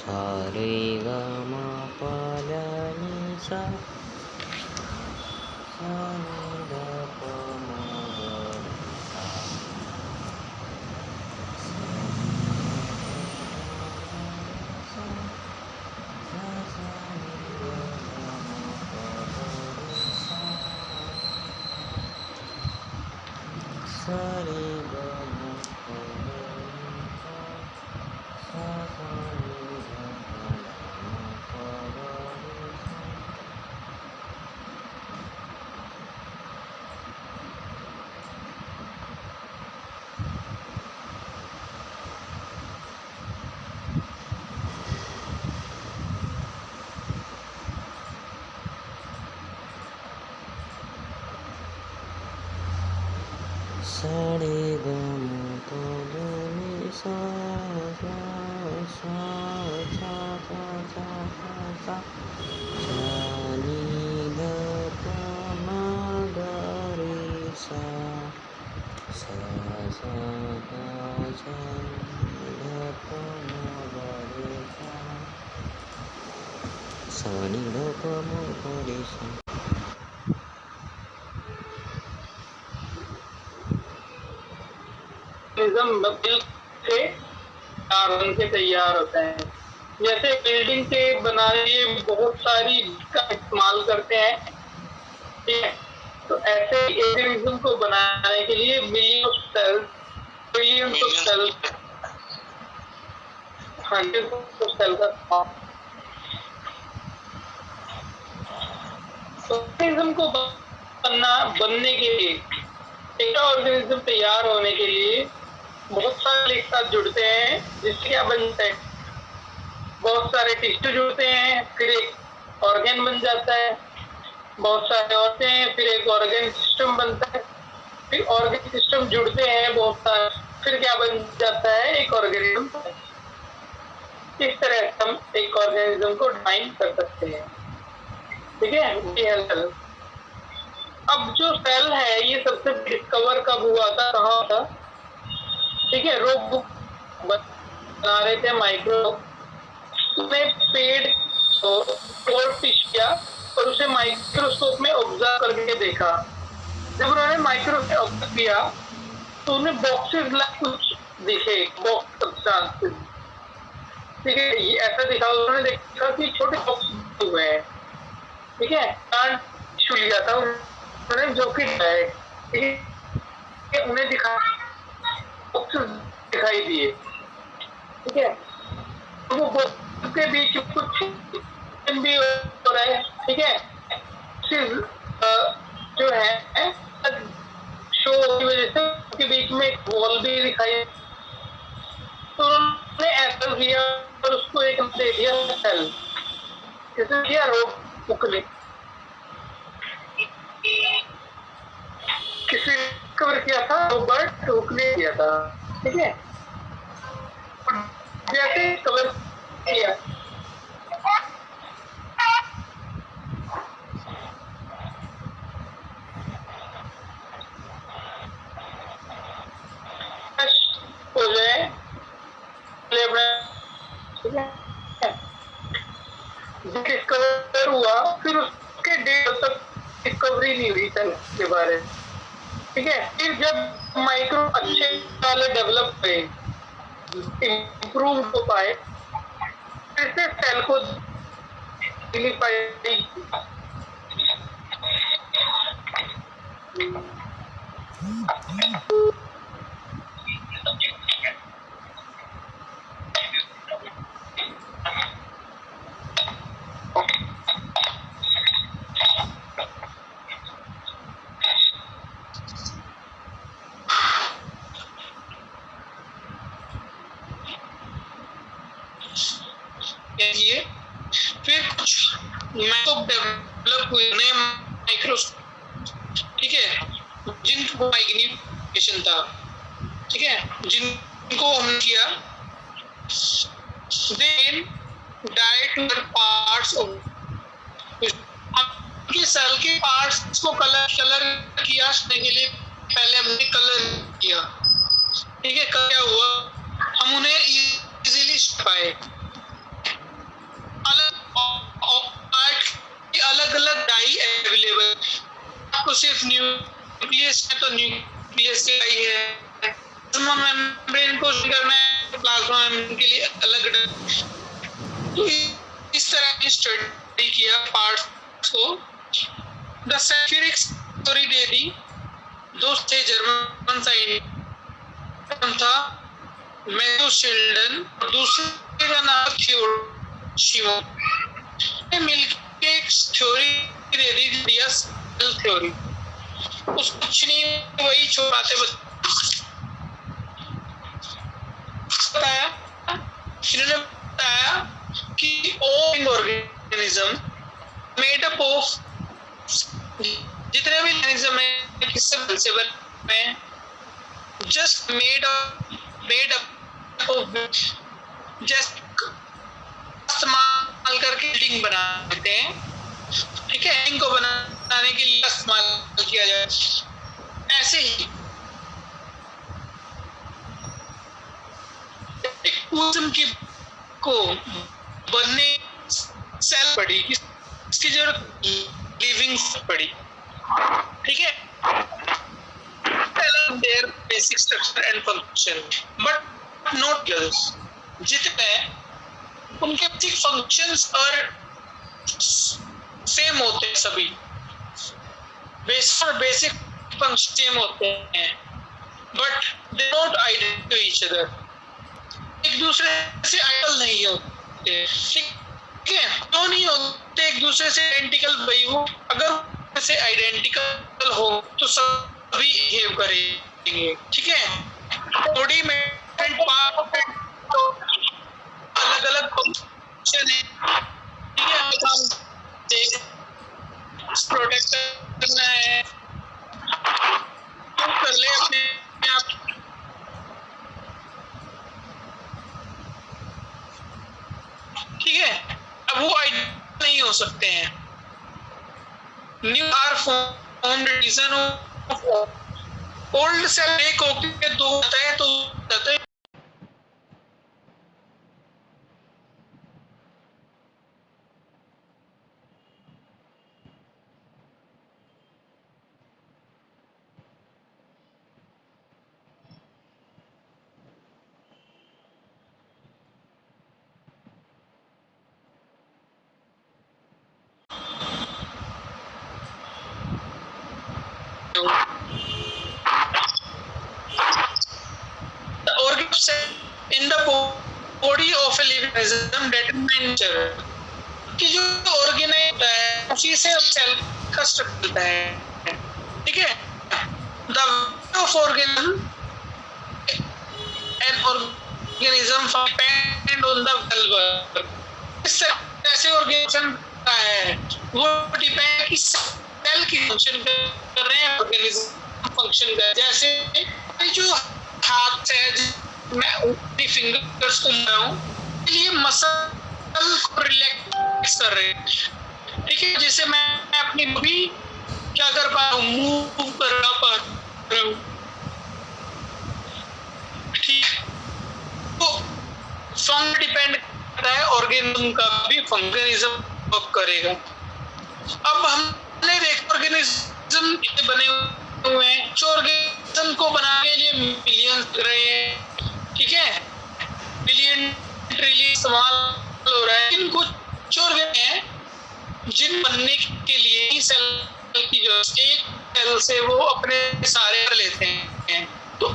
सा रे ग म प ध नि सा सा नि ध प म ग रे सा सा नि ध प म ग रे सा सा रे ग म प ध नि सा सा सा नि ध प म प ग रे सा सा रे ग म प ध नि सा सा सा सा सा सा सा सा नि ध प म ग रे सा सा सा सा सा नि ध प म ग रे सा सा नि ध प म ग रे सा। मिल से बन के तैयार होते हैं। जैसे बिल्डिंग के बनाने के लिए बहुत सारी का इस्तेमाल करते हैं, ठीक है। तो ऐसे ऑर्गेनिज्म को बनाने के लिए millions of cells hundreds of cell का ऑर्गेनिज्म को बनने के लिए, एक ऑर्गेनिज्म तैयार होने के लिए बहुत सारे एक साथ जुड़ते हैं, जिससे क्या बनता है, बहुत सारे टिश्यू जुड़ते हैं, फिर एक ऑर्गन बन जाता है। बहुत सारे होते हैं, फिर एक ऑर्गन सिस्टम बनता है, फिर ऑर्गन सिस्टम जुड़ते हैं बहुत सारे, फिर क्या बन जाता है, एक ऑर्गेनिज्म। इस तरह से हम एक ऑर्गेनिज्म को डिफाइन कर सकते हैं, ठीक है। अब जो सेल है ये सबसे डिस्कवर कब हुआ था, कहाँ था, ठीक है। रोग बुक बना रहे थे माइक्रो, उसने पेड़ को फिश किया और उसे माइक्रोस्कोप में ऑब्जर्व करके देखा। जब उन्होंने माइक्रोस्कोप ऑब्जर्व किया तो उन्हें बॉक्सेस कुछ दिखे, बॉक्स सब्सटेंसेस, ठीक है। ये ऐसा दिखा, उन्होंने देखा कि छोटे बॉक्स हुए हैं, ठीक है। प्लांट टिश्यू लिया था उन्होंने, जो कि है, ठीक है। उन्हें दिखा बॉक्सेस दिखाई दिए, ठीक है। तो वो बॉक्स के बीच कुछ भी हो रहा है, ठीक है। जो है शो की वजह से उनके बीच में एक वॉल भी दिखाई, तो उन्होंने ऐसा किया और उसको एक दे दिया सेल, जैसे दिया रोग उकले, किसी कवर किया था, रोबर्ट उकले किया था, ठीक है। जैसे कवर किया हो जाए, डिस्कवर हुआ, फिर उसके डेट तक डिस्कवरी नहीं हुई सेल के बारे में, ठीक है। फिर जब माइक्रो अच्छे वाले डेवलप हुए, इम्प्रूव हो पाए, फिर से सेल को फिर कुछ डेवलप हुए नए माइक्रोस्कोप, ठीक है, जिनको मैग्निफिकेशन था, ठीक है, जिनको हमने किया देन डायरेक्ट पार्ट्स ऑफ आपके सेल के पार्ट्स को कलर किया के लिए पहले हमने कलर किया, ठीक है। क्या हुआ, हम उन्हें इजीली पाए, मेम्ब्रेन को करना है, प्लाज्मा मेम्ब्रेन के लिए अलग। तो इस तरह की स्टडी किया पार्ट्स को। द सल्फ्यूरिक स्टोरी दे दी, दोस्त थे जर्मन साइंटिस्ट था मैथ्यू शेल्डन, और दूसरे का नाम थियोशिमो, मिलके एक थ्योरी दे दी, दिया सेल थ्योरी। कुछ नहीं, वही छोड़ाते बताया, इन्होंने बताया कि all organism made up of, जितने भी ऑर्गेनिज्म है किससे पॉसिबल है, just made up of, just इस्तेमाल करके बिल्डिंग बना देते हैं, ठीक है, बिल्डिंग को बनाने के लिए इस्तेमाल किया जाए। ऐसे ही एक ऑर्गेनिज्म की को बनने सेल पड़ी, इसकी जरूरत लिविंग पड़ी, ठीक है, their basic structure and function but not girls, जितने उनके बेसिक फंक्शंस और सेम होते हैं, सभी बेसिक फंक्शन सेम होते हैं, but they not identical to each other, एक दूसरे से आइडल नहीं होते, ठीक है, क्यों नहीं होते एक दूसरे से आइडेंटिकल? भाई वो अगर से आइडेंटिकल हो तो सभी बिहेव करेंगे, ठीक है। बॉडी में पार्ट अलग अलग फंक्शन है, ठीक है, हम प्रोटेक्ट करना है तो कर ले अपने आप, ठीक है। अब वो आइडेंटिकल नहीं हो सकते हैं। New are formed reason of old cell एक होके दो होता है, तो होता है in the body of a living organism determine कि जो ऑर्गेनाइज है उसी से सेल का स्ट्रक्चर होता है, ठीक है। The of organism an organism depend on the well, ऐसे ऑर्गेनाइजेशन का है वो डिपेंड कि सेल की फंक्शन कर रहे हैं, ऑर्गेनिज्म फंक्शन कर, जैसे जो हाथ है मैं अपनी फिंगर्स को मारूं लिए मसल को रिलैक्स कर रहे हैं, ठीक है, जैसे मैं अपनी भी क्या कर पा रहा हूँ, मूव कर पा रहा हूँ, ठीक, तो फंक्शन डिपेंड करता है, ऑर्गेनिज्म का भी फंक्शनिज्म वर्क करेगा। अब हमने देखा ऑर्गेनिज्म बने हुए हैं, जो ऑर्गेनिज्म को बनाने के लिए मिलियंस रहे हैं, ठीक है, बिलियन ट्रिलियन इस्तेमाल हो रहा है, लेकिन कुछ ऑर्गेन हैं जिन बनने के लिए ही सेल की जरूरत, एक सेल से वो अपने सारे कर लेते हैं, तो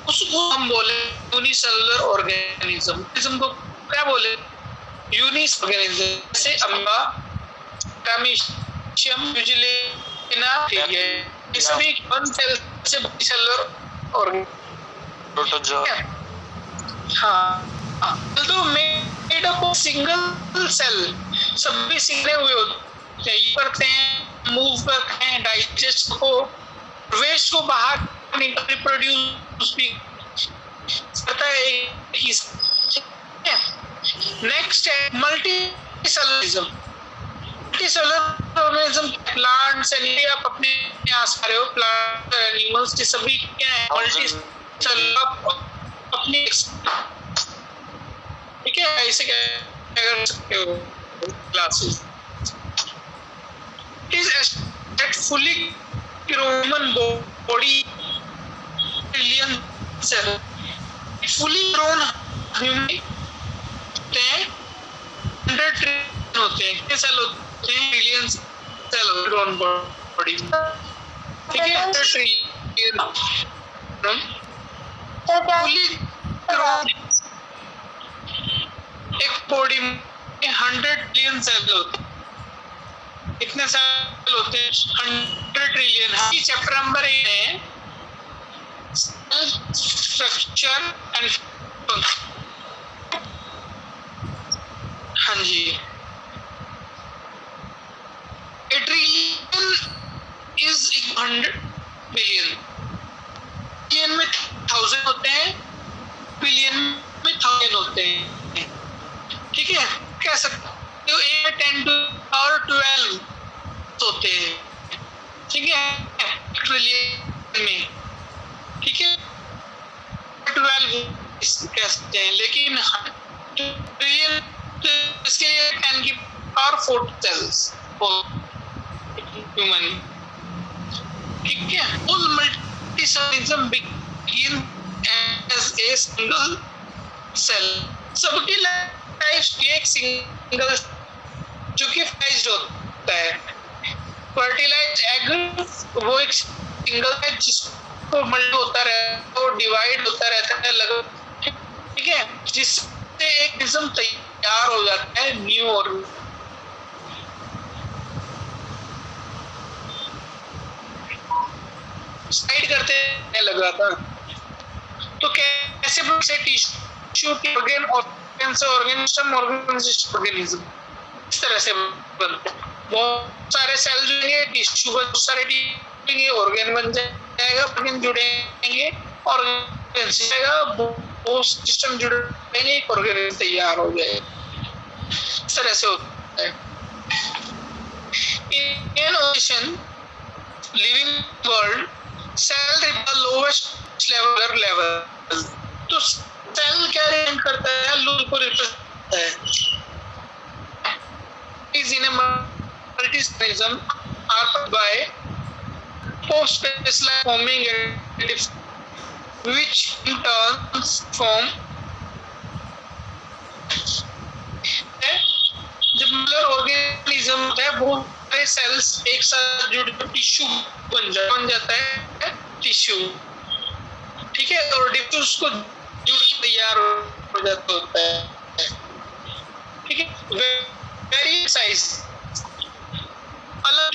उसको हम बोले यूनिसेलुलर ऑर्गेनिज्म को क्या बोले, यूनिस ऑर्गेनिज्म, जैसे अम्बा, कैल्शियम, यूजिलेना, ठीक है, ये सभी वन सेल से सेलुलर ऑर्गेनिज्म, हाँ, तो made up of single cell, सभी सिंगले हुए होते हैं, ये करते हैं, मूव करते हैं, डाइजेस्ट को, वेस्ट को बाहर रिप्रोड्यूस भी करता है। नेक्स्ट है मल्टी सेलुलरिज्म। मल्टी सेलुलरिज्म प्लांट्स आप अपने आस पा रहे हो, प्लांट एनिमल्स, ये सभी क्या है, मल्टी सेलुलर अपनी, ठीक है, ऐसे क्या कर सकते हो classes. Is at fully human body trillion cell, fully grown human होते हैं 100 ट्रिलियन होते हैं, कितने सेल होते हैं? ट्रिलियन सेल होते हैं ग्रोन बॉडी में, ठीक है? 100 ट्रिलियन फुली ग्रोन एक बॉडी में 100 ट्रिलियन सेल होते हैं। कितने सेल होते हैं? 100 ट्रिलियन। हाँ, चैप्टर नंबर 8 है सेल स्ट्रक्चर एंड फंक्शन। हाँ जी, ए ट्रिलियन इज 100 बिलियन। बिलियन में 1000 होते हैं, बिलियन में 1000 होते हैं, ठीक है? कह सकते हो 8 10 to power 12 होते हैं, ठीक है? ट्रिलियन में, ठीक है? 12 कह सकते हैं, लेकिन ट्रिलियन इसके लिए 10 की पावर 4 सेल्स ह्यूमन, ठीक है? All multicellular begin as a single cell। सबकी लाइफ एक सिंगल जो कि फेज्ड होता है। फर्टिलाइज एग वो एक सिंगल है जिसको मल्ट होता रहता है और डिवाइड होता रहता है लगभग, ठीक है? जिससे एक किस्म तैयार हो जाता है न्यू और साइड करते लगा था। तो कैसे से टिश्यू के ऑर्गन ऑर्गेनिज्म ऑर्गेनिज्म इस तरह से बनते हैं। बहुत सारे सेल जुड़ेंगे, टिश्यू बहुत सारे ऑर्गन बन जाएगा, ऑर्गन जुड़ेंगे, ऑर्गन जाएगा, वो सिस्टम जुड़ेंगे, ऑर्गन तैयार हो जाएगा। इस तरह से होता है। In ocean living world cell represent lowest level. तो सेल क्या रिप्रेजेंट करता है? लो को रिप्रेजेंट करता है। Is in a multicellism are by post specialised forming additives which in turn form. जब मतलब ऑर्गेनिज्म होता है बहुत सारे सेल्स एक साथ जुड़ कर टिश्यू बन जाता है टिश्यू, ठीक है? और टिश्यू उसको जुड़ के तैयार हो जाता होता है, ठीक है? वेरी साइज अलग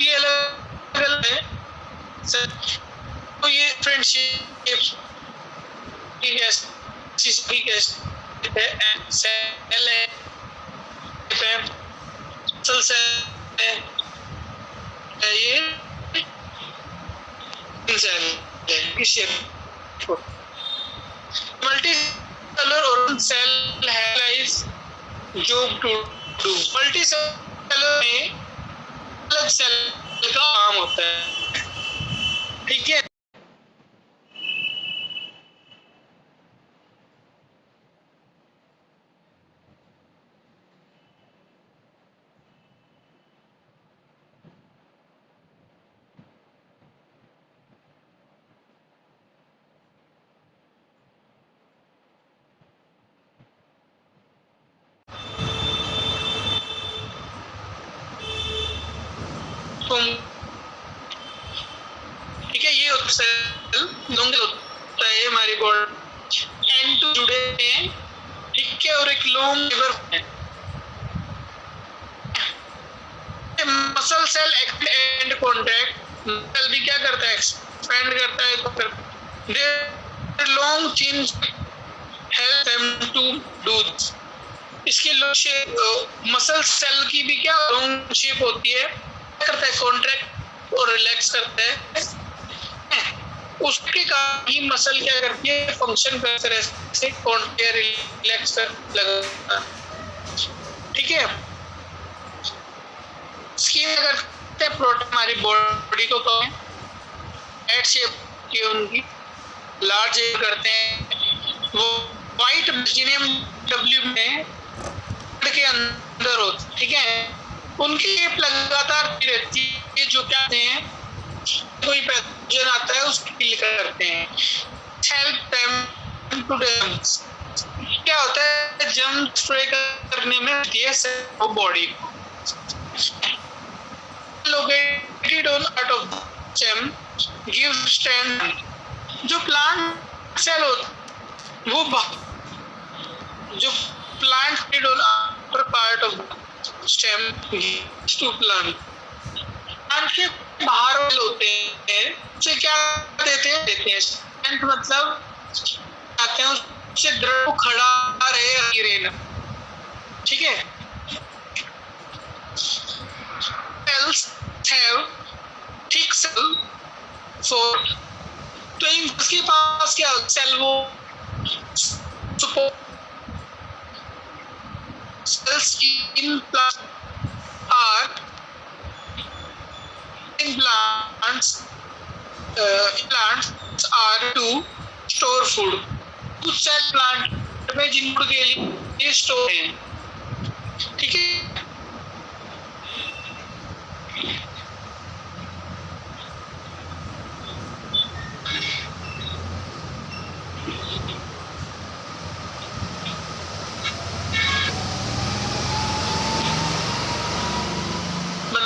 है। तो ये फ्रेंडशिप सेल है, ये मल्टी सेलुलर ऑर्गन सेल है जो मल्टी सेलुलर में अलग सेल का काम होता है, ठीक है? ठीक है, ये सेल लॉन्ग होता है हमारी बॉडी एंड टू जुड़े हैं, ठीक है? और एक लॉन्ग लिवर है। Muscle cell and contract muscle भी क्या करता है? एक्सपेंड करता है। तो long chain help them to do. इसकी लॉन्ग शेप मसल सेल की भी क्या लॉन्ग शेप होती है, करता है कॉन्ट्रैक्ट और रिलैक्स करता है। उसके कारण ही मसल क्या करती है? फंक्शन कर तरह से कॉन्ट्रैक्ट रिलैक्स कर लगता, ठीक है? स्किन करते हैं प्रोटीन हमारी बॉडी को तो एड शेप की उनकी लार्ज करते हैं। वो वाइट मैग्नीशियम डब्ल्यू में के अंदर होते, ठीक है? उनकी लगातार रहती है, जो क्या कहते हैं कोई पैथोजन आता है उसकी किल करते हैं। Help them to jumps. क्या होता है जम्प स्प्रे करने में वो body located on part of stem give strength. जो प्लांट सेल होता वो जो plant on upper part of stem gives to plant. Plant के बाहर होते हैं उसे क्या देते हैं स्ट्रेंथ, मतलब चाहते हैं उससे दृढ़ खड़ा रहे रहना। ठीक है, cells have thick cell for तो इसके पास क्या सेल वो cells in plants are to store food। कुछ सेल प्लांट में जिनको के लिए स्टोर है। ठीक है,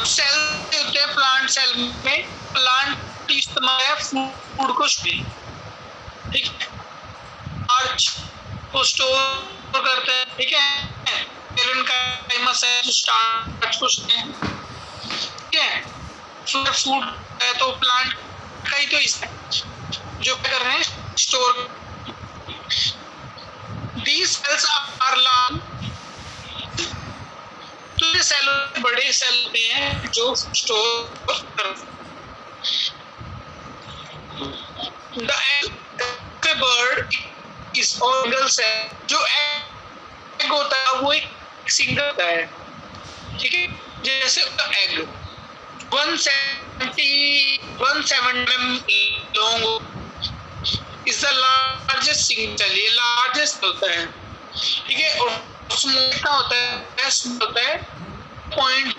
सेल होते हैं प्लांट सेल में। प्लांट इस्तेमाल है फूड को ठीक है, स्टार्च को स्टोर करते हैं। ठीक है, पेरेन्काइमस है जो स्टार्च को ठीक है, फूड है तो प्लांट का ही तो जो कर रहे हैं store. These cells are long। तो ये सेल बड़े सेल होते हैं जो स्टोर करते हैं। The egg bird is single cell। जो एग होता है वो एक सिंगल होता है। ठीक है, जैसे egg 170 mm long is the largest single cell। ये लार्जेस्ट होता है। ठीक है, और स्मॉल होता है 0.001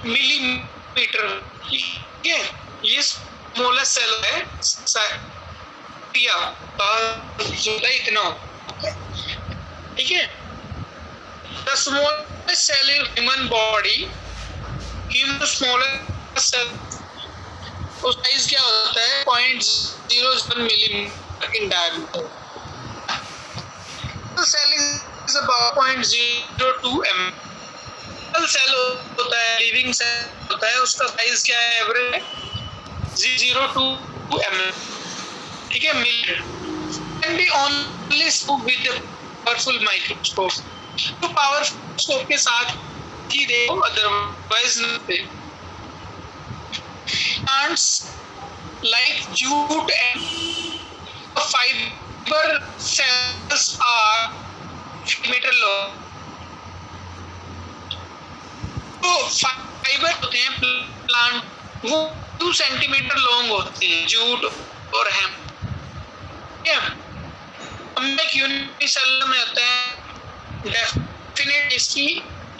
मिलीमीटर। ठीक है, ये स्मॉलेस्ट सेल है इतना। ठीक है, the smallest cell in human body, human smallest cell size क्या होता है 0.01 millimetre in diameter. Cell is about 0.02 mm। Cell होता है लिविंग सेल होता है, उसका साइज क्या है एवरेज 0.02 mm। ठीक है, millimetre. Can be only with powerful microscope. तो पावरस्कोप के साथ ही देखो, अदरवाइज नहीं। Plants like jute and fiber cells are meter long। तो फाइबर होते हैं प्लांट वो 2 सेंटीमीटर लॉन्ग होते हैं, जूट और हेम्प। एक यूनिसेलुलर में होते हैं डेफिनेट,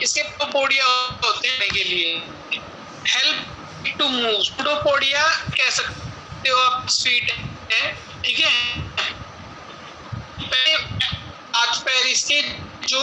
इसके पोडिया होते हैं के लिए हेल्प टू मूव। सुडोपोडिया कह सकते हो आप, स्वीट है। ठीक है, हाथ पैर इसके जो